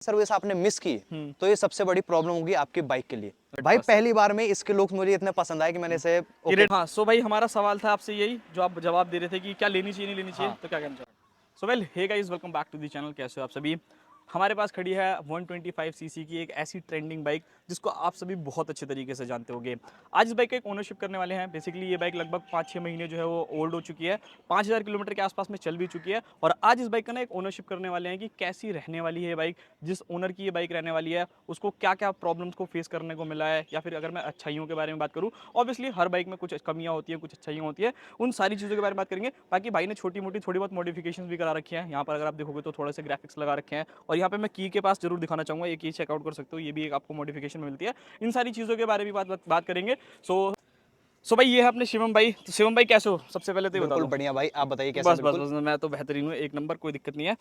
Service आपने miss की तो ये सबसे बड़ी प्रॉब्लम होगी आपकी बाइक के लिए। भाई पहली बार में इसके लुक्स मुझे इतने पसंद आए कि मैंने इसे हाँ, सो भाई हमारा सवाल था आपसे यही जो आप जवाब दे रहे थे कि क्या लेनी चाहिए नहीं लेनी चाहिए, हाँ। तो क्या कहना चाहिए। So well hey guys, welcome back to the channel. कैसे हो आप सभी। हमारे पास खड़ी है 125 सीसी की एक ऐसी ट्रेंडिंग बाइक जिसको आप सभी बहुत अच्छे तरीके से जानते होंगे। आज इस बाइक का एक ओनरशिप करने वाले हैं। बेसिकली ये बाइक लगभग 5-6 महीने जो है वो ओल्ड हो चुकी है, 5000 किलोमीटर के आसपास में चल भी चुकी है। और आज इस बाइक का ना एक ओनरशिप करने वाले हैं कि कैसी रहने वाली है ये बाइक, जिस ओनर की ये बाइक रहने वाली है उसको क्या क्या प्रॉब्लम्स को फेस करने को मिला है, या फिर अगर मैं अच्छाइयों के बारे में बात करूँ, ऑब्वियसली हर बाइक में कुछ कमियां होती हैं, कुछ अच्छाइयाँ होती है, उन सारी चीज़ों के बारे में बात करेंगे। बाकी भाई ने छोटी मोटी थोड़ी बहुत मॉडिफिकेशन भी करा रखी है। यहाँ पर अगर आप देखोगे तो थोड़े से ग्राफिक्स लगा रखे हैं, और यहाँ पे मैं की के पास जरूर दिखाना चाहूँगा, ये की चेकआउट कर सकते हो, ये भी एक आपको मॉडिफिकेशन मिलती है। इन सारी चीज़ों के बारे में बात करेंगे। सो भाई ये है अपने शिवम भाई। तो शिवम भाई कैसे हो, सबसे पहले तो ये बता बिल्कुल दो। बढ़िया भाई, आप बताइए कैसे। बस बस बिल्कुल। बस मैं तो बेहतरीन हूँ, एक नंबर, कोई दिक्कत नहीं है।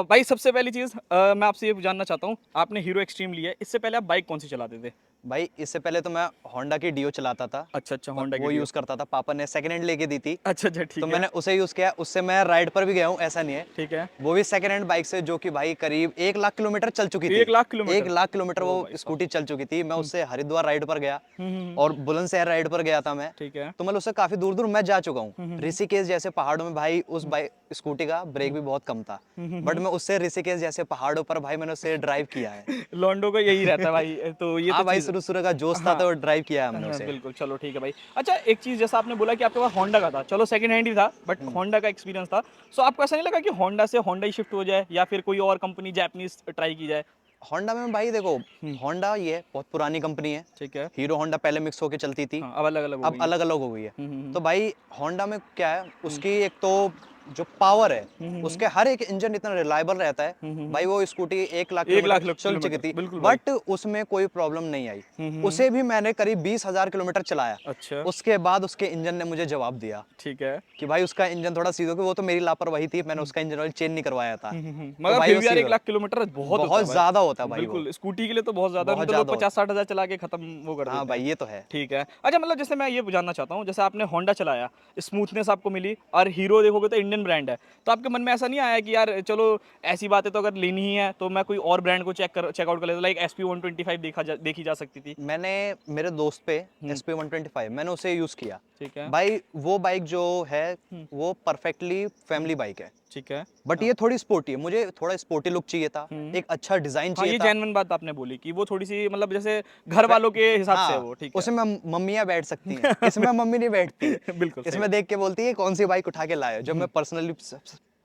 भाई सबसे पहली चीज़ मैं आपसे ये जानना चाहता हूँ, आपने हीरो एक्सट्रीम लिया है, इससे पहले आप बाइक कौन सी चलाते थे। भाई इससे पहले तो मैं होंडा की डियो चलाता था अच्छा अच्छा, और होंडा की वो डियो। यूज करता था, पापा ने सेकंड हैंड लेके दी थी अच्छा अच्छा, तो ठीक है मैंने उसे यूज किया। उससे मैं राइड पर भी गया हूँ, ऐसा नहीं है। ठीक है। वो भी सेकंड हैंड बाइक से, जो कि भाई करीब 1 लाख किलोमीटर चल चुकी थी। 1 लाख किलोमीटर। 1 लाख किलोमीटर ओ वो भाई साहब। स्कूटी चल चुकी थी। मैं उससे हरिद्वार राइड पर गया हम्म। और बुलंदशहर राइड पर गया था मैं। ठीक है। तो मतलब उससे काफी दूर दूर मैं जा चुका हूँ। ऋषिकेश जैसे पहाड़ों में भाई उस बाइक स्कूटी का ब्रेक भी बहुत कम था, बट मैं उससे ऋषिकेश जैसे पहाड़ों पर भाई मैंने उससे ड्राइव किया है। लॉन्डो का यही रहता है भाई, तो ये तो हाँ भाई, चीज़। शुरू शुरू का जोश था हाँ तो ड्राइव किया है हमने हाँ, उसे। बिल्कुल, चलो ठीक है भाई। अच्छा एक चीज़, जैसा आपने बोला कि आपके पास होंडा का था, चलो सेकंड हैंड ही था बट होंडा का एक्सपीरियंस था। सो आपको ऐसा नहीं लगा कि होंडा से होंडा ही शिफ्ट हो जाए, या फिर कोई और कंपनी जापानीज ट्राई की जाए। होंडा में भाई देखो, होंडा ये बहुत पुरानी कंपनी है। ठीक है। हीरो होंडा पहले मिक्स होके चलती थी, हाँ, अब अलग अलग हो अब गई है। अलग अलग हो गई है। हम्म। तो भाई होंडा में क्या है, उसकी एक तो जो पावर है, हम्म। उसके हर एक इंजन इतना रिलायबल रहता है। भाई वो स्कूटी 1 लाख एक किलोमीटर लाख चल चुकी किलोमीटर थी, बिल्कुल भाई। बट उसमें कोई प्रॉब्लम नहीं आई। हम्म। उसे भी मैंने करीब 20,000 किलोमीटर चलाया। अच्छा। उसके बाद उसके इंजन ने मुझे जवाब दिया ठीक है। कि भाई उसका इंजन थोड़ा सीधो, कि वो तो मेरी लापरवाही थी, मैंने उसका इंजन ऑयल चेंज नहीं करवाया था। तो मगर भाई फिर वो भी यार एक सीधो, लाख किलोमीटर बहुत होता है बहुत भाई। ज्यादा होता है भाई, वो बिल्कुल, स्कूटी के लिए तो बहुत ज्यादा, नहीं बहुत तो लोग ज्यादा होता 50-60 हजार चला के खत्म वो कर है। हाँ देते भाई हैं। ये तो है। ठीक है। अच्छा मतलब जैसे मैं ये जानना चाहता हूँ, जैसे आपने होंडा चलाया, स्मूथनेस आपको मिली, और हीरो देखोगे तो इंडियन ब्रांड है, तो आपके मन में ऐसा नहीं आया कि यार चलो ऐसी बात है तो अगर लेनी ही है तो मैं कोई और ब्रांड को चेकआउट कर लेता, लाइक SP 125 देखी जा सकती थी। मैंने मेरे दोस्त पे SP 125 मैंने उसे यूज किया। ठीक है। भाई वो बाइक जो है वो परफेक्टली फैमिली बाइक है, ठीक है। बट ये थोड़ी स्पोर्टी है। मुझे थोड़ा स्पोर्टी लुक चाहिए था, एक अच्छा डिजाइन हाँ, चाहिए ये था। जेन्युइन बात आपने बोली कि वो थोड़ी सी मतलब जैसे घर वालों के हिसाब से है हाँ, वो, ठीक है। उसमें मम्मियाँ बैठ सकती हैं, इसमें मम्मी नहीं बैठती। बिल्कुल सही इसमें बात। देख के बोलती है कौन सी बाइक उठा के लाए हो। जब मैं पर्सनली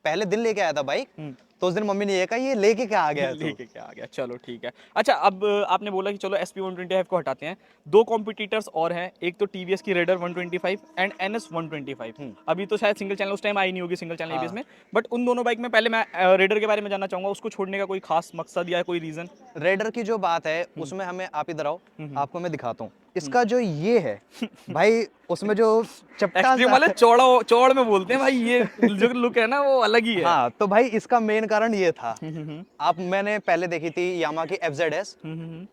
पहले दिन लेके आया था बाइक, तो उस दिन मम्मी ने ये कहा ये लेके क्या आ गया है तू। लेके क्या आ गया, चलो ठीक है। अच्छा अब आपने बोला कि चलो SP 125 को हटाते हैं, दो कॉम्पिटिटर्स और हैं, एक तो TVS की रेडर 125 एंड NS 125। अभी तो शायद सिंगल चैनल उस टाइम आई नहीं होगी, सिंगल चैनल ABS हाँ, में, बट उन दोनों बाइक में पहले मैं रेडर के बारे में जानना चाहूंगा, उसको छोड़ने का कोई खास मकसद या कोई रीजन। रेडर की जो बात है उसमें हमें, आप इधर आओ, आपको मैं दिखाता हूँ। इसका जो ये है भाई, उसमें जो चपटा एक्सट्रीम सा वाले चौड़ा चौड़ में बोलते हैं भाई, ये जो लुक है ना वो अलग ही है। हाँ, तो भाई इसका मेन कारण ये था। आप, मैंने पहले देखी थी यामा की FZS,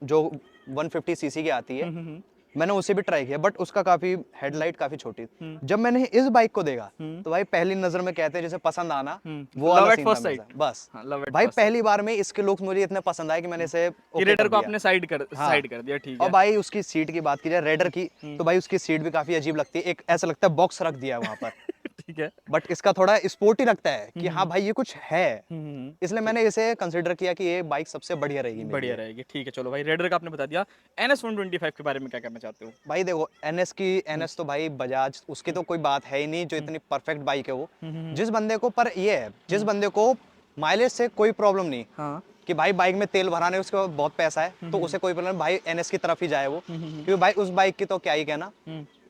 जो 150 सीसी की आती है। मैंने उसे भी ट्राई किया, बट उसका काफी हेडलाइट काफी छोटी थी। जब मैंने इस बाइक को देखा तो भाई पहली नजर में कहते हैं जैसे पसंद आना, वो वाला लव एट सीन था फर्स्ट मेरे साइट। साथ। बस हाँ, लव एट भाई फर्स्ट साइट। पहली बार में इसके लुक्स मुझे इतने पसंद आए कि मैंने इसे कि ओके रेडर कर को दिया। आपने हाँ, साइड कर दिया, ठीक और है। भाई उसकी सीट की बात की जाए रेडर की, तो भाई उसकी सीट भी काफी अजीब लगती है। एक ऐसा लगता है बॉक्स रख दिया है वहां पर। ठीक है। बट इसका थोड़ा स्पोर्टी लगता है कि हाँ भाई ये कुछ है। इसलिए ठीक, मैंने इसे कंसिडर किया कि ये बाइक सबसे बढ़िया रहेगी मेरे बढ़िया लिए। रहेगी, ठीक है। चलो भाई रेडर का आपने बता दिया, NS 125 के बारे में क्या कहना चाहते हो। भाई देखो, NS तो भाई बजाज, उसकी तो कोई बात है ही नहीं, जो इतनी परफेक्ट बाइक है वो। जिस बंदे को, पर ये है, जिस बंदे को माइलेज से कोई प्रॉब्लम नहीं, हाँ। कि भाई बाइक में तेल भराने उसको बहुत पैसा है, तो उसे कोई प्रॉब्लम, भाई NS की तरफ ही जाए वो। क्योंकि भाई उस बाइक की तो क्या ही कहना,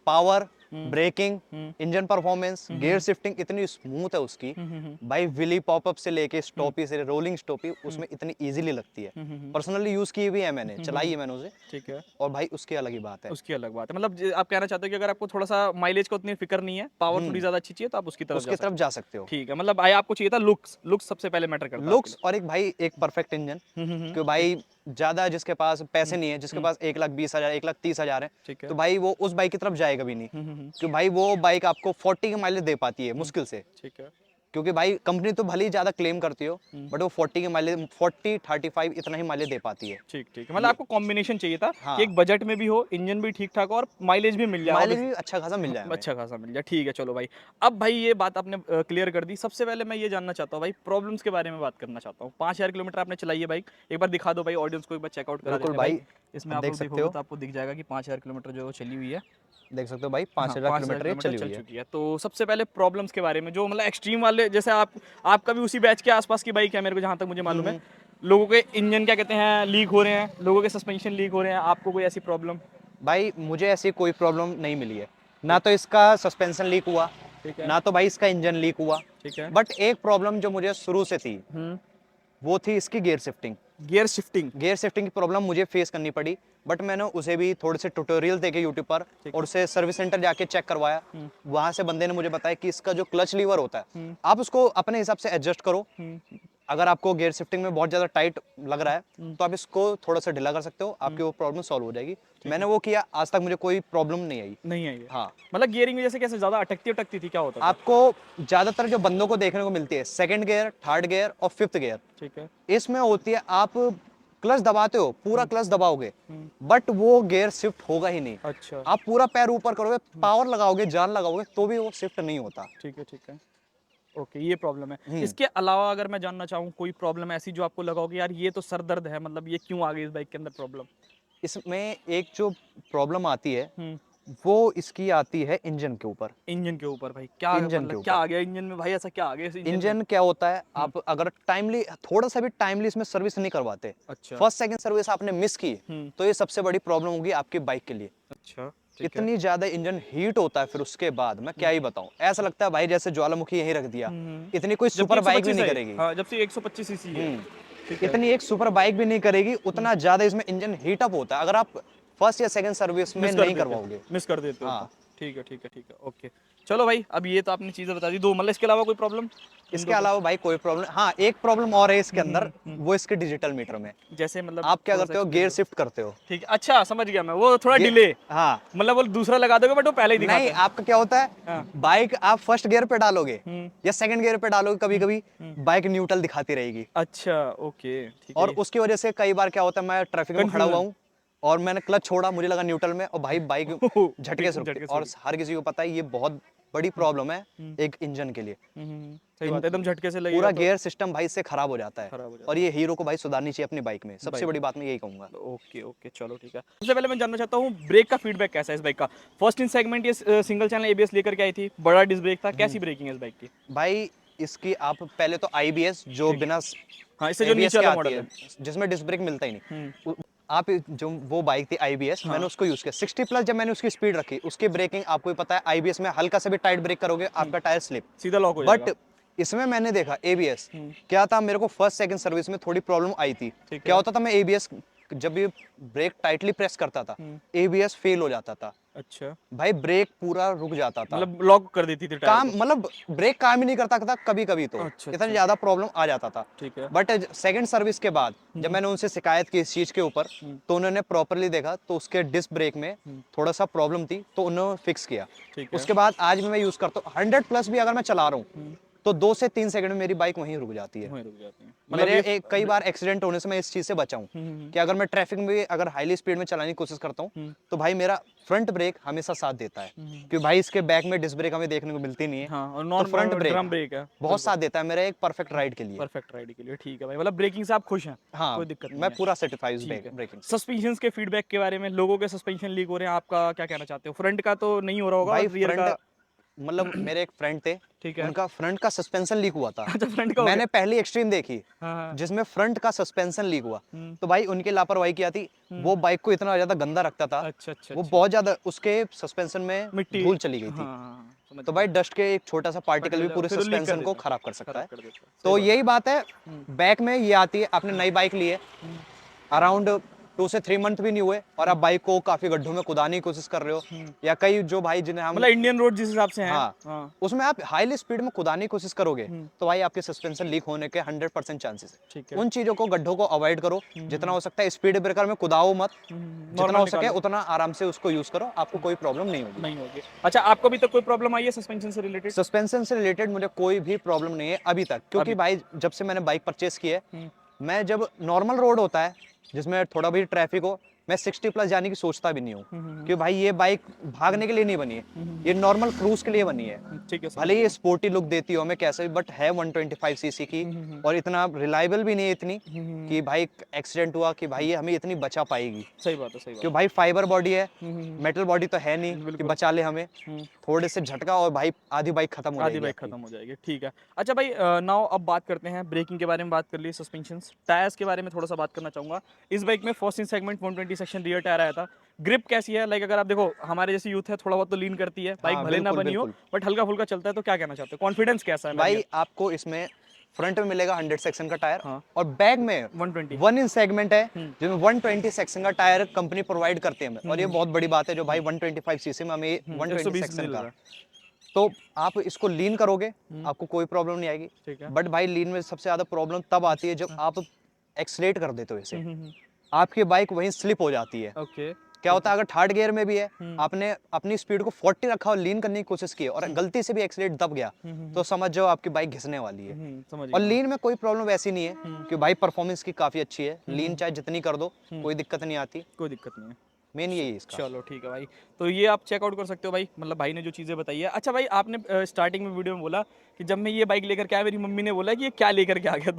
power, braking, engine performance, gear shifting इतनी स्मूथ है उसकी। भाई विली पॉपअप से लेके स्टॉपी से रोलिंग स्टॉपी उसमें इतनी इजीली लगती है। पर्सनली यूज की भी है मैंने, चलाई है मैंने उसे। ठीक है। और भाई उसकी अलग ही बात है। उसकी अलग बात है, मतलब आप कहना चाहते हो कि अगर आपको थोड़ा सा माइलेज का उतनी फिक्र नहीं है, पावर थोड़ी ज्यादा अच्छी चाहिए, तो आप उसकी तरफ जा उसकी तरफ सकते जा हो। सकते हो। ठीक है, मतलब भाई आपको चाहिए था लुक्स, लुक्स सबसे पहले मैटर करता है आपके लुक्स और एक भाई एक परफेक्ट इंजन। लिए। क्यों भाई, ज्यादा जिसके पास पैसे नहीं है, जिसके पास 1,20,000 1,30,000 है, ठीक है। तो भाई वो उस बाइक की तरफ जाएगा भी नहीं। क्यों भाई वो बाइक आपको 40 की माइलेज दे पाती है मुश्किल से। ठीक है। क्योंकि भाई कंपनी तो भले ही ज्यादा क्लेम करती हो, बट वो 40 के माइलेज 40-35 इतना ही माइलेज दे पाती है। ठीक ठीक है, मतलब आपको कॉम्बिनेशन चाहिए था हाँ। कि एक बजट में भी हो, इंजन भी ठीक ठाक हो और माइलेज भी मिल जाए। माइलेज भी अच्छा खासा मिल जाए हमें। अच्छा खासा मिल जाए, ठीक है। चलो भाई, अब भाई ये बात आपने क्लियर कर दी। सबसे पहले मैं ये जानना चाहता हूँ भाई, प्रॉब्लम्स के बारे में बात करना चाहता हूँ। 5000 किलोमीटर आपने चलाई है बाइक, एक बार दिखा दो भाई, ऑडियंस को एक बार चेकआउट करा बिल्कुल देते हैं भाई, इसमें आप आप देख लोग सकते देखोगे हो, तो आपको दिख जाएगा कि 5000 किलोमीटर जो चली हुई है। देख सकते हो भाई, हाँ, 5000 5000 किलोमीटर ये किलोमीटर चली चल हुई है। चुकी है। तो सबसे पहले प्रॉब्लम्स के बारे में, जो मतलब एक्सट्रीम वाले, जैसे आप आपका भी उसी बैच के आसपास की बाइक है मेरे को जहाँ तक मुझे मालूम है। लोगों के इंजन क्या कहते हैं लीक हो रहे हैं, लोगों के सस्पेंशन लीक हो रहे हैं, आपको कोई ऐसी प्रॉब्लम? भाई मुझे ऐसी कोई प्रॉब्लम नहीं मिली है, ना तो इसका सस्पेंशन लीक हुआ, ठीक है। ना तो भाई इसका इंजन लीक हुआ। ठीक है। बट एक प्रॉब्लम जो मुझे शुरू से थी, वो थी इसकी gear shifting. Gear shifting. Gear shifting की प्रॉब्लम मुझे फेस करनी पड़ी, बट मैंने उसे भी थोड़े से ट्यूटोरियल देखे यूट्यूब पर, और उसे सर्विस सेंटर जाके चेक करवाया। वहां से बंदे ने मुझे बताया कि इसका जो क्लच लीवर होता है, आप उसको अपने हिसाब से एडजस्ट करो। अगर आपको गियर शिफ्टिंग में बहुत ज्यादा टाइट लग रहा है, तो आप इसको थोड़ा सा ढीला कर सकते हो, आपकी वो प्रॉब्लम सॉल्व हो जाएगी। मैंने वो किया, आज तक मुझे कोई प्रॉब्लम नहीं आई। नहीं आई है? हाँ। मतलब गियरिंग वजह से कैसे ज्यादा अटकती अटकती थी, क्या होता था? आपको ज्यादातर जो बंदों को देखने को मिलती है, सेकंड गियर, थर्ड गियर और फिफ्थ गियर, ठीक है। इसमें होती है आप क्लच दबाते हो, पूरा क्लच दबाओगे, बट वो गियर शिफ्ट होगा ही नहीं। अच्छा। आप पूरा पैर ऊपर करोगे, पावर लगाओगे, जान लगाओगे, तो भी वो शिफ्ट नहीं होता। ठीक है। ठीक है। ओके, ये प्रॉब्लम है। हम्म। इसके अलावा अगर मैं जानना चाहूँ, कोई प्रॉब्लम ऐसी जो आपको लगा हो कि यार ये तो सर दर्द है, मतलब ये क्यों आ गई इस बाइक के अंदर प्रॉब्लम? इसमें एक जो प्रॉब्लम आती है, हम्म। वो इसकी आती है इंजन के ऊपर। इंजन के ऊपर भाई क्या, इंजन के मतलब क्या ऊपर आ गया इंजन में भाई, ऐसा क्या आ गया इस इंजन में? इंजन क्या होता है, आप अगर टाइमली, थोड़ा सा भी टाइमली इसमें सर्विस नहीं करवाते, अच्छा। फर्स्ट सेकंड सर्विस आपने मिस की, हम्म। तो ये सबसे बड़ी प्रॉब्लम होगी आपकी बाइक के लिए। अच्छा। ठीक है। इतनी ज्यादा इंजन हीट होता है, फिर उसके बाद मैं क्या ही बताऊं, ऐसा लगता है भाई जैसे ज्वालामुखी यहीं रख दिया। इतनी कोई जबकि सुपर बाइक भी 125 नहीं है ये। करेगी। हाँ, जब से 125 सीसी है। ठीक है। इतनी एक सुपर बाइक भी नहीं करेगी, उतना ज्यादा इसमें इंजन हीट अप होता है, अगर आप फर्स्ट या सेकंड सर्विस में मिस कर नहीं देते करवाओगे। मिस कर देते हो तो। हाँ। ठीक है। ठीक है। ठीक है। ओके। चलो भाई, अब ये तो आपने चीजें बता दी दो, मतलब इसके अलावा कोई प्रॉब्लम? इन इसके दो अलावा भाई कोई प्रॉब्लम, हाँ एक प्रॉब्लम और है इसके अंदर, हम्म। वो इसके डिजिटल मीटर में। जैसे मतलब आप क्या थोड़ा सा करते हो, एक्सप्लेन गियर करो। शिफ्ट करते हो। ठीक है, अच्छा समझ गया मैं, वो थोड़ा डिले, हाँ। मतलब वो दूसरा लगा दोगे बट वो पहले ही नहीं, दिखाता है। आपका क्या होता है, हाँ। बाइक आप फर्स्ट गियर पे डालोगे हम्म। या सेकंड गियर पे डालोगे, कभी कभी बाइक न्यूट्रल दिखाती रहेगी। अच्छा। ओके। ठीक और है। उसकी वजह से कई बार क्या होता है, मैं ट्रैफिक में खड़ा हुआ कंफ्यूजन। हूँ और मैंने क्लच छोड़ा, मुझे लगा न्यूट्रल में, और भाई बाइक झटके से रुकती। झटके से और रुक। हर किसी को पता है ये बहुत बड़ी प्रॉब्लम है एक इंजन के लिए। सही बात है, एकदम झटके से लगेगा पूरा तो गियर सिस्टम भाई इससे खराब हो जाता है, खराब हो जाता और ये हीरो को भाई सुधारनी चाहिए अपनी बाइक में, सबसे बाइक बड़ी बात मैं यही कहूंगा। है। ओके ओके, चलो ठीक है। सबसे पहले मैं जानना चाहता हूँ ब्रेक का फीडबैक कैसा है इस बाइक का? फर्स्ट इन सेगमेंट ये सिंगल चैनल एबीएस लेकर के आई थी, बड़ा डिस्क ब्रेक था, कैसी ब्रेकिंग है इस बाइक की? भाई इसकी आप पहले तो आईबीएस जो ठीक। बिना हाँ, इससे जो एबीएस नीचे के वाला आती मॉडल है, है। जिसमें डिस्क ब्रेक मिलता ही नहीं, आप जो वो बाइक थी आईबीएस, मैंने उसको यूज किया 60 प्लस, जब मैंने उसकी स्पीड रखी, उसकी ब्रेकिंग आपको ही पता है, आईबीएस में हल्का से भी टाइट ब्रेक करोगे आपका टायर स्लिप, सीधा लॉक हो जाएगा। बट इसमें मैंने देखा एबीएस क्या था, मेरे को फर्स्ट सेकंड सर्विस में थोड़ी प्रॉब्लम आई थी। ठीक क्या है। होता था, मैं एबीएस जब भी ब्रेक टाइटली प्रेस करता था, एबीएस फेल हो जाता था, अच्छा, भाई ब्रेक पूरा रुक जाता था, मतलब लॉक कर देती थी टायर काम को। मतलब ब्रेक काम ही नहीं करता था कभी कभी, तो अच्छा इतना अच्छा। ज्यादा प्रॉब्लम आ जाता था। ठीक है। बट सेकंड सर्विस के बाद जब मैंने उनसे शिकायत की इस चीज के ऊपर, तो उन्होंने प्रॉपरली देखा, तो उसके डिस्क ब्रेक में थोड़ा सा प्रॉब्लम थी, तो उन्होंने फिक्स किया। ठीक है। उसके बाद आज भी मैं यूज करता हूँ, 100 प्लस भी अगर मैं चला रहा हूँ, तो 2 से 3 सेकंड में मेरी बाइक वहीं रुक जाती है। वहीं रुक जाती है, मतलब मेरे ये कई बार एक्सीडेंट होने से मैं इस चीज से बचा हूँ, कि अगर मैं ट्रैफिक में भी अगर हाईली स्पीड में चलाने की कोशिश करता हूँ, तो भाई मेरा फ्रंट ब्रेक हमेशा साथ देता है, क्योंकि भाई इसके बैक में डिस्क ब्रेक हमें देखने को मिलती नहीं है। हाँ, और तो non front drum brake brake है, बहुत साथ देता है मेरे एक परफेक्ट राइड के लिए। परफेक्ट राइड के लिए। ठीक है भाई, मतलब ब्रेकिंग से आप खुश हैं? हाँ, कोई दिक्कत नहीं मैं है। पूरा सर्टिफाइड ठीक है। ब्रेकिंग से। सस्पेंशन के फीडबैक के बारे में, लोगों के सस्पेंशन लीक हो रहे हैं, आपका क्या कहना चाहते हो? फ्रंट का तो नहीं हो रहा होगा, भाई और रियर फ्रंट, का? मतलब मेरे एक फ्रेंड थे, ठीक है। उनका फ्रंट का सस्पेंशन लीक हुआ था। अच्छा, फ्रंट का हो मैंने गया। पहली एक्सट्रीम देखी हाँ हाँ। जिसमें फ्रंट का सस्पेंशन लीक हुआ, तो भाई उनकी लापरवाही क्या थी, वो बाइक को इतना ज्यादा गंदा रखता था, अच्छा अच्छा वो अच्छा। बहुत ज्यादा उसके सस्पेंशन में मिट्टी। धूल चली गई हाँ थी। हाँ हाँ, समझ तो गया। भाई डस्ट के एक छोटा सा पार्टिकल भी Particle पूरे फिर वो लीक कर सस्पेंशन को देता है, खराब कर सकता खराब है। कर देता है। सही तो बात यही बात है, बैक में ये आती है, आपने नई बाइक ली है, अराउंड 2 से 3 मंथ भी नहीं हुए और आप बाइक को काफी गड्ढों में कुदाने की कोशिश कर रहे हो, या कई जो भाई जिन्हें हम मतलब इंडियन रोड जिस हिसाब से हैं। हाँ, हाँ उसमें आप हाईली स्पीड में कुदाने की कोशिश करोगे तो भाई आपके सस्पेंशन लीक होने के 100% चांसेस है। ठीक है। उन चीजों को, गड्ढों को अवॉइड करो, जितना हो सकता है स्पीड ब्रेकर में कुदाओ मत, जितना नॉर्मल हो सके निकालो। उतना आराम से उसको यूज करो, आपको कोई प्रॉब्लम नहीं होगी। नहीं होगी। अच्छा, आपको अभी तक कोई प्रॉब्लम आई है सस्पेंशन से रिलेटेड? सस्पेंशन से रिलेटेड मुझे कोई भी प्रॉब्लम नहीं है अभी तक, क्योंकि भाई जब से मैंने बाइक परचेस की है, मैं जब नॉर्मल रोड होता है जिसमें थोड़ा भी ट्रैफिक हो, मैं 60+ जाने की सोचता भी नहीं हूँ, क्योंकि भाई ये बाइक भागने के लिए नहीं बनी है, ये नॉर्मल क्रूज के लिए बनी है। ठीक है, भले ही ये स्पोर्टी लुक देती हो हमें कैसे भी, बट है 125 सीसी की, और इतना रिलायबल भी नहीं है इतनी कि भाई एक्सीडेंट हुआ कि भाई ये हमें इतनी बचा पाएगी। सही बात है, सही बात क्यों भाई फाइबर बॉडी है, है। मेटल बॉडी तो है नहीं कि बचा ले हमें, थोड़े से झटका और भाई आधी बाइक खत्म हो आधी जाएगी बाइक आपकी। खत्म हो जाएगी। ठीक है। अच्छा भाई, नाउ अब बात करते हैं ब्रेकिंग के बारे में, बात कर ली, सस्पेंशंस, टायर्स के बारे में थोड़ा सा बात करना चाहूंगा। इस बाइक में first in segment 120 section rear tyre आया था। ग्रिप कैसी है? लाइक अगर आप देखो, हमारे जैसे यूथ है, थोड़ा बहुत तो लीन करती है बाइक, हाँ, भले ना बिल्कुल, बनी हो बिल्कुल। बट हल्का फुल्का चलता है, तो क्या कहना चाहते हो? कॉन्फिडेंस कैसा है भाई आपको इसमें फ्रंट में मिलेगा 100 सेक्शन का टायर, हाँ। और बैक में 120 1 इंच सेगमेंट है जिसमें 120 सेक्शन का टायर कंपनी प्रोवाइड करती है हमें, और ये बहुत बड़ी बात है जो भाई 125 सीसी में हमें 120 120 सेक्शन मिल का, रहा है। तो आप इसको लीन करोगे आपको कोई प्रॉब्लम नहीं आएगी। ठीक है। बट भाई लीन में सबसे ज्यादा प्रॉब्लम तब आती है जब आप एक्सलेट कर देते हो इसे, हम्म। आपकी बाइक वहीं स्लिप हो जाती है। ओके। क्या होता है अगर थर्ड गियर में भी है, आपने अपनी स्पीड को 40 रखा और लीन करने की कोशिश की और गलती से भी एक्सीलेट दब गया, तो समझ जाओ आपकी बाइक घिसने वाली है। समझ और गया। लीन में कोई प्रॉब्लम वैसी नहीं है कि भाई परफॉर्मेंस की काफी अच्छी है, लीन चाहे जितनी कर दो कोई दिक्कत नहीं आती, कोई दिक्कत नहीं है। मेन यही है इसका। चलो ठीक है भाई, तो ये आप चेकआउट कर सकते हो भाई, मतलब भाई ने जो चीज़ें बताई है। अच्छा भाई, आपने स्टार्टिंग में वीडियो में बोला कि जब मैं ये बाइक लेकर के आया, मेरी मम्मी ने बोला कि ये क्या लेकर के आ गया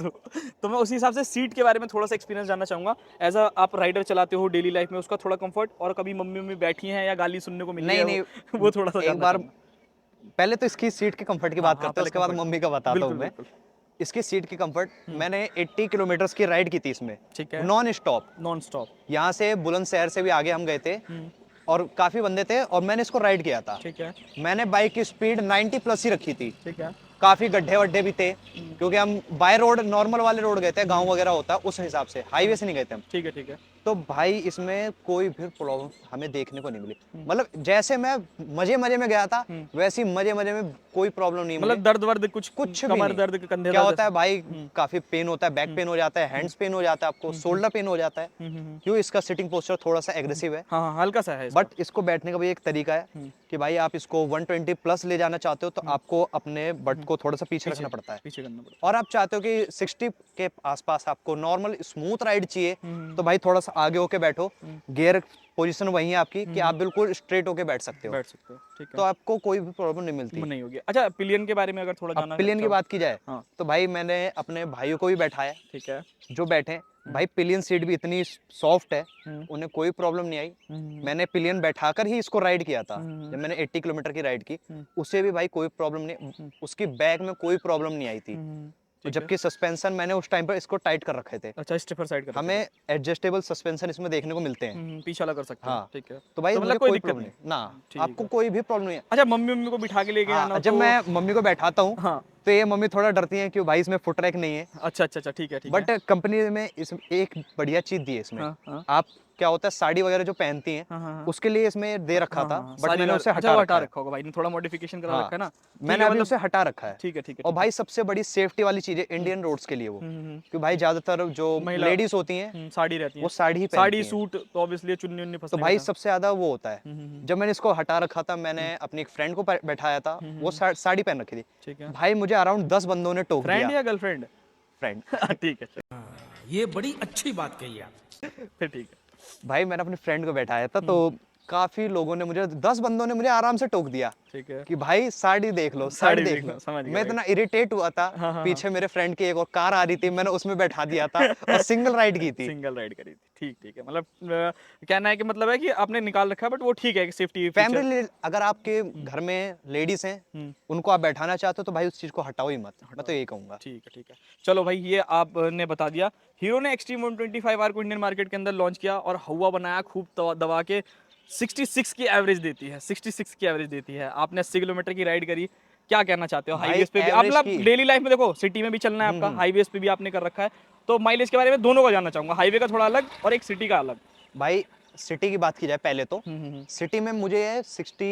तो मैं उसी हिसाब से सीट के बारे में थोड़ा सा एक्सपीरियंस जानना चाहूँगा। एज अ आप राइडर चलाते हो डेली लाइफ में, उसका थोड़ा कंफर्ट, और कभी मम्मी मम्मी बैठी हैं या गाली सुनने को मिली नहीं है नहीं, वो थोड़ा सा एक जानना बार चाहूँगा। पहले तो इसकी सीट के कंफर्ट की हाँ बात हाँ, करते हैं, फर्स्ट उसके बाद कंफर्ट, मम्मी का बताता हूँ बिल्कुल मैं। बिल्कुल। इसकी सीट की कंफर्ट, मैंने 80 किलोमीटर्स की राइड की थी इसमें, ठीक है। Non stop. Non stop. यहाँ से बुलंदशहर से भी आगे हम गए थे, और काफी बंदे थे, और मैंने इसको राइड किया था। ठीक है। मैंने बाइक की स्पीड 90+ ही रखी थी। ठीक है। काफी गड्ढे वड्ढे भी थे, क्योंकि हम बाय रोड नॉर्मल वाले रोड गए थे, गांव वगैरह होता है उस हिसाब से, हाईवे से नहीं गए थे हम। ठीक है। ठीक है। तो भाई इसमें कोई भी प्रॉब्लम हमें देखने को नहीं मिली, मतलब जैसे मैं मजे मजे में गया था वैसी मजे मजे में कोई प्रॉब्लम नहीं मिली। मतलब दर्द वर्द कुछ कुछ भी कमर नहीं। दर्द, कंधे क्या दर्द? होता है भाई, काफी पेन होता है, बैक पेन हो जाता है, हैंड्स पेन हो जाता है, आपको शोल्डर पेन हो जाता है, क्यों इसका सिटिंग पोस्चर थोड़ा सा एग्रेसिव है। हाँ हाँ, हल्का सा है इसका। बट इसको बैठने का भी एक तरीका है कि भाई आप इसको 120+ ले जाना चाहते हो तो आपको अपने बट को थोड़ा सा पीछे रखना पड़ता है, पीछे करना पड़ता और आप चाहते हो कि 60 के आसपास आपको नॉर्मल स्मूथ राइड चाहिए, तो भाई थोड़ा सा आगे होके बैठो, गियर पोजीशन वही है आपकी कि आप बिल्कुल स्ट्रेट होके बैठ सकते है। हो, बैठ सकते हो। ठीक तो है। आपको कोई भी प्रॉब्लम नहीं मिलती। नहीं होगी। अच्छा, पिलियन के बारे में अगर थोड़ा अब जाना पिलियन की चाहो। बात की जाए हाँ। तो भाई मैंने अपने भाइयों को भी बैठाया, ठीक है। जो बैठे भाई पिलियन सीट भी इतनी सॉफ्ट है, उन्हें कोई प्रॉब्लम नहीं आई। मैंने पिलियन बैठाकर ही इसको राइड किया था, जब मैंने 80 किलोमीटर की राइड की, उससे भी भाई कोई प्रॉब्लम नहीं, उसकी बैक में कोई प्रॉब्लम नहीं आई थी। और जबकि सस्पेंशन मैंने उस टाइम पर इसको टाइट कर रखे थे, अच्छा, स्टिफर साइड कर हमें एडजस्टेबल सस्पेंशन इसमें देखने को मिलते हैं। पीछा लगा कर सकते हैं। हाँ, ठीक है। तो भाई तो मुझे मतलब कोई कोई दिक्कत प्रॉब्लम नहीं। नहीं ना, ठीक आपको है। कोई भी प्रॉब्लम नहीं है। अच्छा, मम्मी मम्मी को बिठा के लेके आना हाँ, जब तो। मैं मम्मी को बैठाता हूँ हाँ। तो ये मम्मी थोड़ा डरती हैं कि भाई इसमें फुट ट्रैक नहीं है, अच्छा अच्छा अच्छा, ठीक है ठीक है। बट कंपनी में इस एक बढ़िया चीज दी है इसमें। हाँ हाँ आप क्या होता है साड़ी वगैरह जो पहनती हैं, हाँ हाँ उसके लिए इसमें दे रखा था, हाँ, बट सारी मैंने गार- उसे अच्छा, हटा वो रखा है। रखा होगा भाई ने, थोड़ा मॉडिफिकेशन करा हाँ, रखा है ना। ठीक मैंने है, अभी मतलब उसे हटा रखा है। ठीक है ठीक है और ठीक भाई सबसे बड़ी सेफ्टी वाली चीज है इंडियन रोड्स के लिए वो, क्योंकि भाई ज्यादातर जो महिला- लेडीज होती हैं है। साड़ी रहती है। वो साड़ी ही साड़ी पहनती हैं। सूट तो ऑब्वियसली चुन्नी उन्नी तो फंसने भाई का सबसे ज्यादा वो होता है। जब मैंने इसको हटा रखा था, मैंने अपनी एक फ्रेंड को बैठाया था, वो साड़ी पहन रखी थी। ठीक है। भाई मुझे अराउंड 10 बंदों ने टोक फ्रेंड दिया। या गर्लफ्रेंड? फ्रेंड। ठीक है चलो। ये बड़ी अच्छी बात कही आप। फिर ठीक है। भाई मैंने अपने फ्रेंड को बैठाया था, तो काफी लोगों ने मुझे 10 बंदों ने मुझे आराम से टोक दिया ठीक है। कि भाई साड़ी देख लो, साड़ी देख लो। समझ गया मैं भाई। इतना इरिटेट हुआ था, पीछे मेरे फ्रेंड की एक और कार आ रही थी, मैंने उसमें बैठा दिया था और सिंगल राइड की थी। सिंगल राइड करी थी। ठीक ठीक है, मतलब कहना है कि मतलब है कि आपने निकाल रखा है, बट वो ठीक है कि सेफ्टी फैमिली, अगर आपके घर में लेडीज हैं, उनको आप बैठाना चाहते हो तो भाई उस चीज को हटाओ ही मत, मैं तो यही कहूंगा। ठीक है ठीक है। चलो भाई, ये आपने बता दिया। हीरो ने एक्सट्रीम 125R को इंडियन मार्केट के अंदर लॉन्च किया और हवा बनाया खूब दबा के। 66 की एवरेज देती है, 66 की एवरेज देती है। आपने 80 किलोमीटर की राइड करी, क्या कहना चाहते हो? भाई हाईवेज पे भी average मतलब की- डेली लाइफ में देखो, सिटी में भी चलना है आपका, हाईवेज पे भी आपने कर रखा है, तो माइलेज के बारे में दोनों का जानना चाहूंगा, हाईवे का थोड़ा अलग और एक सिटी का अलग। भाई सिटी की बात की जाए पहले तो हम्म। सिटी में मुझे 60,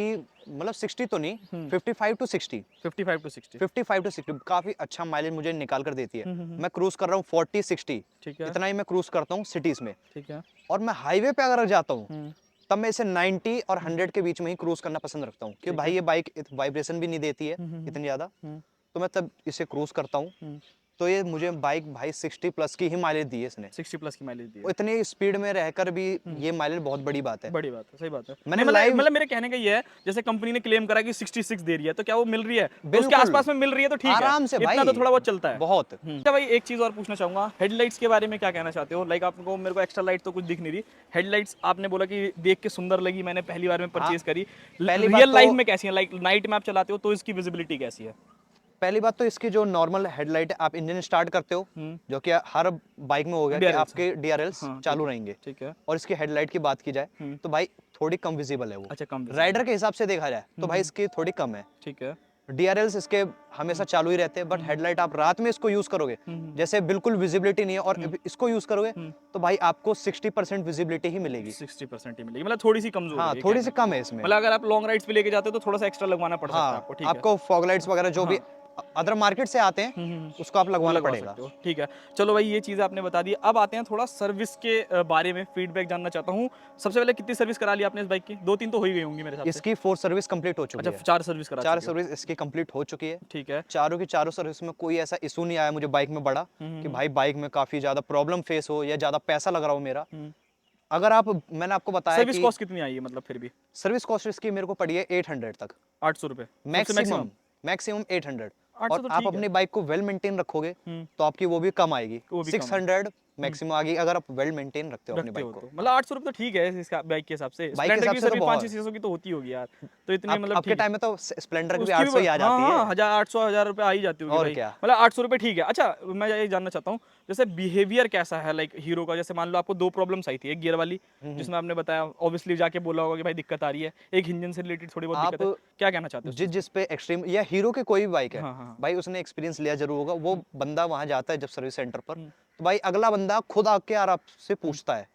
मतलब 60 तो नहीं, 55 टू 60, 55 टू 60। 55 टू 60 काफी अच्छा माइलेज मुझे निकाल कर देती है। हम्म। मैं क्रूज कर रहा हूँ 40 60, ठीक है। इतना ही मैं क्रूज करता हूँ सिटीज में। ठीक है। और मैं हाईवे पे अगर जाता हूँ हम्म। तब मैं इसे 90 और 100 के बीच में ही क्रूज करना पसंद रखता हूँ, क्योंकि भाई ये बाइक वाइब्रेशन भी नहीं देती है इतनी ज्यादा, तो मैं तब इसे क्रूज करता हूँ। तो ये मुझे बाइक भाई 60 प्लस की ही माइलेज दी है इसने। 60 प्लस की माइलेज दी है। और इतनी स्पीड में रहकर भी ये माइलेज बहुत बड़ी बात है। बड़ी बात है, सही बात है। मैंने नहीं, live- मतलब मेरे कहने का ये है, जैसे कंपनी ने क्लेम करा कि 66 दे रही है, तो क्या वो मिल रही है? तो उसके बिल्कुल। आसपास में मिल रही है तो ठीक है, आराम से इतना भाई, तो थोड़ा बहुत चलता है। बहुत। अच्छा भाई, एक चीज और पूछना चाहूंगा, हेडलाइट्स के बारे में क्या कहना चाहते हो? लाइक आपको, मेरे को एक्स्ट्रा लाइट तो कुछ दिख नहीं रही, हेडलाइट्स आपने बोला कि देख के सुंदर लगी, मैंने पहली बार में परचेज करी। पहली बात रियल लाइफ तो- में कैसी है? लाइक नाइट में आप चलाते हो तो इसकी विजिबिलिटी कैसी है? पहली बात तो इसकी जो नॉर्मल हेडलाइट है, आप इंजन स्टार्ट करते हो, जो कि हर बाइक में हो गया कि DRLs, आपके डीआरएल्स हाँ, चालू रहेंगे। ठीक है। और इसकी हेडलाइट की बात की जाए तो भाई थोड़ी कम विजिबल है वो। अच्छा, कम visible। राइडर के हिसाब से देखा जाए तो भाई इसकी थोड़ी कम है। ठीक है। डीआरएल्स इसके हमेशा चालू ही रहते हैं, बट हेडलाइट आप रात में इसको यूज करोगे, जैसे बिल्कुल विजिबिलिटी नहीं है और इसको यूज करोगे तो भाई आपको 60% विजिबिलिटी ही मिलेगी। 60% ही मिलेगी, मतलब थोड़ी सी कमजोर हाँ, है, थोड़ी सी कम है इसमें। मतलब अगर आप लॉन्ग राइड्स पे लेके जाते हो तो थोड़ा सा एक्स्ट्रा लगवाना पड़ सकता है हाँ, आपको। ठीक है। आपको फॉग लाइट्स वगैरह जो भी अदर मार्केट से आते हैं उसको आप लगवाना लगवा पड़ेगा। सकते हो। ठीक है, चलो भाई, ये चीज़ आपने बता दी। अब आते हैं थोड़ा सर्विस के बारे में, फीडबैक जानना चाहता हूँ। सबसे पहले कितनी सर्विस करा ली आपने इस बाइक की? 2-3 तो हो ही गई होंगी मेरे हिसाब से। इसकी 4 सर्विस कंप्लीट हो चुकी अच्छा, है। 4 सर्विस करा 4 चुके हो। सर्विस इसकी कंप्लीट हो चुकी है। ठीक है। चारों की चारों सर्विस में कोई ऐसा इशू नहीं आया मुझे बाइक में बड़ा कि भाई बाइक में काफी ज्यादा प्रॉब्लम फेस हो या ज्यादा पैसा लग रहा हो मेरा। अगर आप, मैंने आपको बताया सर्विस कि कॉस्ट कितनी आई है, मतलब फिर भी? सर्विस कॉस्ट इसकी मेरे को पड़ी है 800 तक 800 रुपये मैक्सिमम, मैक्सिमम 800। 800 और तो आप ठीक है। अपनी बाइक को वेल मेंटेन रखोगे तो आपकी वो भी कम आएगी, वो भी कम 600 मैक्सिमम आएगी अगर आप वेल मेंटेन रखते हो अपनी रखते बाइक हो को। तो, मतलब 800 रुपये तो ठीक है इसका बाइक के हिसाब से। बाइक के स्प्लेंडर हिसाब की से तो सर्विस बहुत। 500-600 की तो होती होगी यार, तो इतनी मतलब आपके ठीक है। टाइम में तो स्प्लेंडर की भी उसकी 800 ही आ जाती हाँ, है। 1800-1000 रुपये आ ही जाती होगी और भाई। क्या। मतलब 800 रुपये ठीक है। अच्छा, मैं ये जानना चाहता हूँ, जैसे बिहेवियर कैसा है लाइक हीरो का? जैसे मान लो आपको 2 प्रॉब्लम्स आई थी, एक गियर वाली जिसमें आपने बताया ऑब्वियसली जाके बोला होगा कि भाई दिक्कत आ रही है, एक इंजन से रिलेटेड थोड़ी बहुत दिक्कत है, आप क्या कहना चाहते हो उस चीज़ जिस पे एक्सट्रीम या हीरो की कोई भी बाइक है, हाँ, हाँ, हाँ। भाई उसने एक्सपीरियंस लिया जरूर होगा। वो बंदा वहां जाता है जब सर्विस सेंटर पर, तो भाई अगला बंदा खुद आके यार आपसे पूछता है।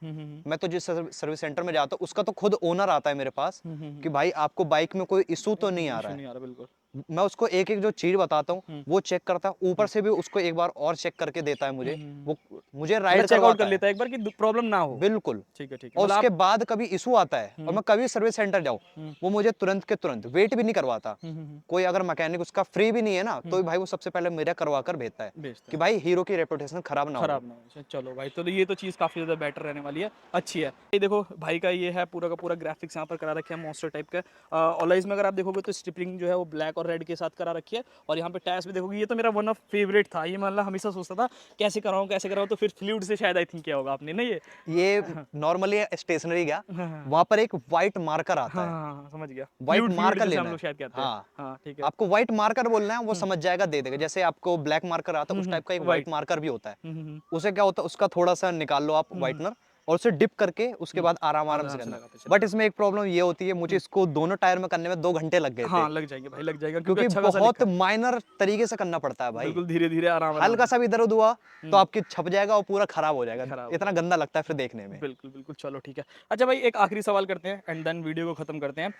मैं तो जिस सर्विस सेंटर में जाता हूँ उसका तो खुद ओनर आता है मेरे पास कि भाई आपको बाइक में कोई इशू तो नहीं आ रहा इशू है। नहीं आ रहा, बिल्कुल। मैं उसको एक एक जो चीज बताता हूँ वो चेक करता है, ऊपर से भी उसको एक बार और चेक करके देता है मुझे। वो मुझे मतलब राइड चेकआउट कर करवाता है लेता है एक बार कि प्रॉब्लम ना हो। बिल्कुल। ठीक है, ठीक है। और मतलब उसके आप बाद कभी इशू आता है और मैं कभी सर्विस सेंटर जाऊं वो मुझे तुरंत के तुरंत वेट भी नहीं करवाता। कोई अगर मैकेनिक उसका फ्री भी नहीं है ना तो भाई वो सबसे पहले मेरा करवा कर भेजता है बेचते कि हैं, भाई हीरो की रेपुटेशन खराब ना हो। खराब ना हो। चलो भाई, तो ये तो चीज़ काफ़ी ज़्यादा बेटर रहने वाली है, अच्छी है। ये देखो भाई का ये है पूरा का पूरा ग्राफिक्स यहाँ पर करा रखे हैं मॉन्स्टर टाइप का। ऑलाइज में अगर आप देखोगे तो स्ट्रिपिंग जो है वो ब्लैक और रेड के साथ करा रखी है। और यहाँ पे टायर्स भी देखोगे, ये तो मेरा वन ऑफ फेवरेट था। ये मतलब हमेशा सोचता था कैसे कराऊँ कैसे कराऊँ, तो फिर फ्लूइड से शायद आई थिंक किया होगा आपने ना ये नॉर्मली स्टेशनरी गया, वहां पर एक व्हाइट मार्कर आता है, हाँ, समझ गया। व्हाइट मार्कर जैसे हम लेना लोग है। शायद कहते हैं। हाँ, हाँ, ठीक है। आपको व्हाइट मार्कर बोलना है, वो समझ जाएगा, दे देगा। जैसे आपको ब्लैक मार्कर आता है उस टाइप का एक व्हाइट मार्कर भी होता है। उसे क्या होता है, उसका थोड़ा सा निकाल लो आप व्हाइटनर और उसे डिप करके उसके बाद आराम आराम से करना। लगाते चलो। बट इसमें एक प्रॉब्लम ये होती है, मुझे इसको दोनों टायर में करने में 2 घंटे लग गए थे, हाँ, लग जाएंगे भाई, लग जाएगा, क्योंकि क्योंकि अच्छा खासा बहुत लिखा है। माइनर तरीके से करना पड़ता है भाई। बिल्कुल धीरे धीरे आराम आराम हल्का सा भी दर्द हुआ तो आपकी छप जाएगा और पूरा खराब हो जाएगा, खराब हो इतना गंदा लगता है फिर देखने में। बिल्कुल बिल्कुल, चलो ठीक है। अच्छा भाई, एक आखिरी सवाल करते हैं एंड देन वीडियो को खत्म करते हैं।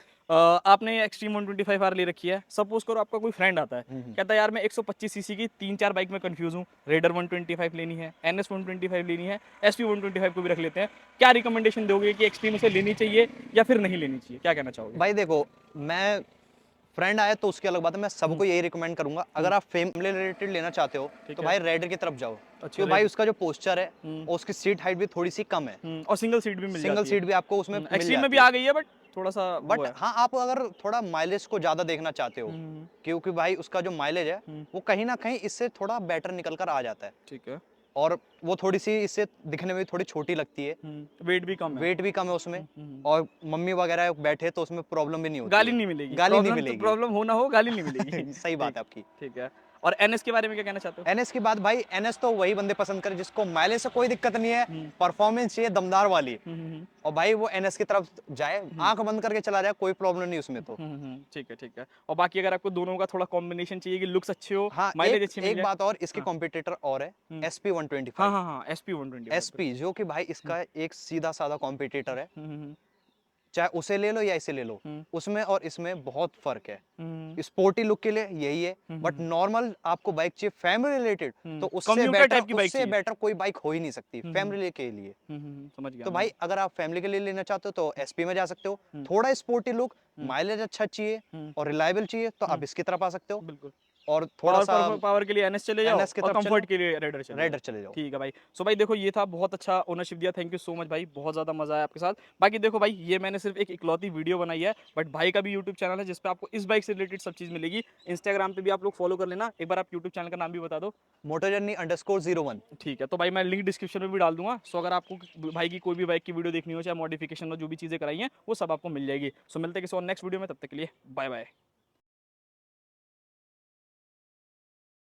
आपने एक्सट्रीम 125 आर ले रखी है, सपोज करो आपका कोई फ्रेंड आता है, कहता है यार मैं 125 सीसी की 3-4 बाइक में कंफ्यूज हूँ, रेडर 125 लेनी है, NS 125 लेनी है, SP 125 को भी रख लेते हैं, क्या रिकमेंडेशन दोगे कि एक्सट्रीम उसे लेनी चाहिए या फिर नहीं लेनी चाहिए, क्या कहना चाहोगे? भाई देखो, मैं फ्रेंड आया तो उसकी अलग बात है, मैं सबको यही रिकमेंड करूंगा अगर आप फैमिली रिलेटेड लेना चाहते हो तो भाई राइडर की तरफ जाओ। क्योंकि भाई उसका जो पोस्चर है और उसकी सीट हाइट भी थोड़ी सी कम है, और सिंगल सीट भी मिल सिंगल जाती है। सीट भी आपको उसमें मिल एक्सट्रीम में जाती भी है। आ गई है, बट थोड़ा सा वो बट है। हाँ, आप अगर थोड़ा माइलेज को ज्यादा देखना चाहते हो, क्योंकि भाई उसका जो माइलेज है वो कहीं ना कहीं इससे थोड़ा बेटर निकल कर आ जाता है। ठीक है। और वो थोड़ी सी इससे दिखने में भी थोड़ी छोटी लगती है, वेट भी कम है। वेट भी कम है उसमें, और मम्मी वगैरह बैठे तो उसमें प्रॉब्लम भी नहीं होती गाली है। नहीं मिलेगी, गाली नहीं प्रॉब्लम तो मिलेगी। प्रॉब्लम हो ना हो, गाली नहीं मिलेगी। सही बात है आपकी। ठीक है। और एनएस के बारे में क्या कहना चाहते हो? एनएस की बात भाई, एनएस तो वही बंदे पसंद करे जिसको माइलेज से कोई दिक्कत नहीं है, परफॉर्मेंस चाहिए दमदार वाली, और भाई वो एनएस की तरफ जाए, आंख बंद करके चला जाए, कोई प्रॉब्लम नहीं उसमें तो। ठीक है, ठीक है। और बाकी अगर आपको दोनों का थोड़ा कॉम्बिनेशन चाहिए कि लुक्स अच्छे हो, हाँ, माइलेज एक, अच्छी मिल एक जाए। बात और, इसके कॉम्पिटिटर और है, SP 125। हाँ हाँ हाँ, SP 120। SP जो कि भाई इसका एक सीधा साधा कॉम्पिटिटर है, हम्म। चाहे उसे ले लो या इसे ले लो, उसमें और इसमें बहुत फर्क है। हम्म। स्पोर्टी लुक के लिए यही है, बट नॉर्मल आपको बाइक चाहिए फैमिली रिलेटेड, तो Commuter type की bike उससे चाहिए। बेटर कोई बाइक हो ही नहीं सकती फैमिली के लिए। समझ गया तो मैं। भाई अगर आप फैमिली के लिए लेना चाहते हो तो SP में जा सकते हो, थोड़ा स्पोर्टी लुक, माइलेज अच्छा चाहिए और रिलायबल चाहिए तो आप इसकी तरफ आ सकते हो, बिल्कुल। और थोड़ा और सा पावर के लिए एनएस चले जाओ, NS की और तरफ कंफर्ट चलो, के लिए रेडर चले रेडर जाओ। चले जाओ। ठीक है भाई। सो भाई देखो, ये था, बहुत अच्छा ओनरशिप दिया, थैंक यू सो मच भाई, बहुत ज़्यादा मजा आया आपके साथ। बाकी देखो भाई, ये मैंने सिर्फ एक इकलौती वीडियो बनाई है, बट भाई का भी यूट्यूब चैनल है जिस पे आपको इस बाइक से रिलेटेड सब चीज़ मिलेगी। इंस्टाग्राम पे भी आप लोग फॉलो कर लेना। एक बार आप यूट्यूब चैनल का नाम भी बता दो। MotoJourney_01। ठीक है, तो भाई मैं लिंक डिस्क्रिप्शन में भी डाल दूंगा। सो अगर आपको भाई की कोई भी बाइक की वीडियो देखनी हो, चाहे मॉडिफिकेशन हो, जो भी चीज़ें कराई हैं वो सब आपको मिल जाएगी। सो मिलते हैं किसी और नेक्स्ट वीडियो में, तब तक के लिए बाय बाय।